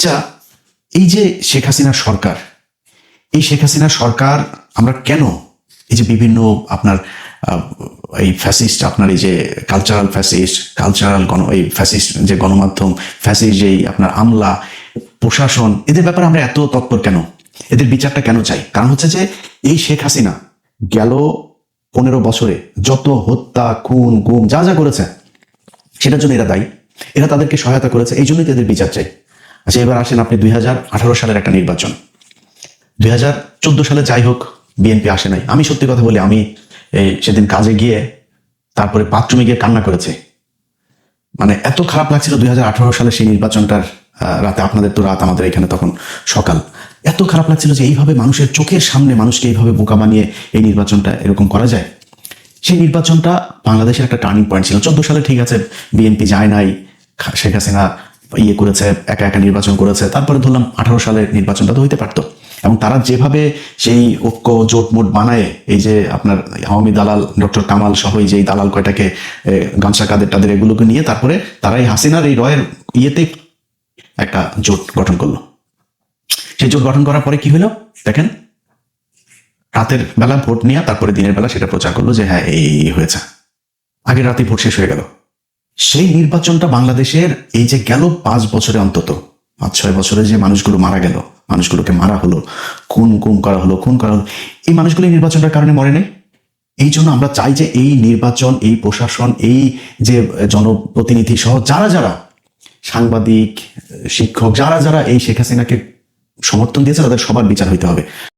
আচ্ছা, এই যে শেখ হাসিনার সরকার, এই শেখ হাসিনার সরকার আমরা কেন এই যে বিভিন্ন আপনার এই ফ্যাসিস্ট, আপনার এই যে কালচারাল এই ফ্যাসিস্ট যে গণমাধ্যম, ফ্যাসিস্ট যেই আপনার আমলা প্রশাসন, এদের ব্যাপারে আমরা এত তৎপর কেন? এদের বিচারটা কেন চাই? কারণ হচ্ছে যে এই শেখ হাসিনা গেল 15 বছরে যত হত্যা, খুন, গুম যা যা করেছে সেটার জন্য এরা দায়ী। এরা তাদেরকে সহায়তা করেছে, এই জন্যই তাদের বিচার চাই। আচ্ছা, এবার আসেন আপনি 2018 সালের একটা নির্বাচন, 2014 সালে যাই হোক বিএনপি আসে নাই। আমি সত্যি কথা বলি, আমি সেদিন কাজে গিয়ে তারপরে বাথরুমে গিয়ে কান্না করেছি। মানে এত খারাপ লাগছিল 2018 সালে সেই নির্বাচনটার রাতে। আপনাদের তো রাত, আমাদের এখানে তখন সকাল। এত খারাপ লাগছিল যে এইভাবে মানুষের চোখের সামনে মানুষকে এইভাবে বোকা বানিয়ে এই নির্বাচনটা এরকম করা যায়। সেই নির্বাচনটা বাংলাদেশের একটা টার্নিং পয়েন্ট ছিল। 14 সালে ঠিক আছে বিএনপি যায় নাই, শেখ হাসিনা করেছে, একা একা নির্বাচন করেছে, তারপরে ধরলাম 18 সালের নির্বাচনটা তো হইতে পারতো। এবং তারা যেভাবে সেই ঐক্য জোট মোট বানায়, এই যে আপনার আওয়ামী দালাল ডক্টর কামাল সহ এই যে দালাল কয়টাকে, গামছা কাদের টাদের, এগুলোকে নিয়ে তারপরে তারা এই হাসিনার এই রয়ের ইয়েতে একটা জোট গঠন করলো। সেই জোট গঠন করার পরে কি হলো দেখেন, রাতের বেলা ভোট নিয়ে তারপরে দিনের বেলা সেটা প্রচার করলো যে হ্যাঁ এই হয়েছে। আগের রাতে ভোট শেষ হয়ে গেল। সেই নির্বাচনটা বাংলাদেশের এই যে গেল 5 বছরে, অন্তত 5-6 বছরে যে মানুষগুলো মারা গেল, মানুষগুলোকে মারা হলো, খুন করা হলো, এই মানুষগুলো নির্বাচনটার কারণে মরে নেই। এই জন্য আমরা চাই যে এই নির্বাচন, এই প্রশাসন, এই যে জনপ্রতিনিধি সহ যারা যারা সাংবাদিক, শিক্ষক, যারা যারা এই শেখ হাসিনাকে সমর্থন দিয়েছে, তাদের সবার বিচার হইতে হবে।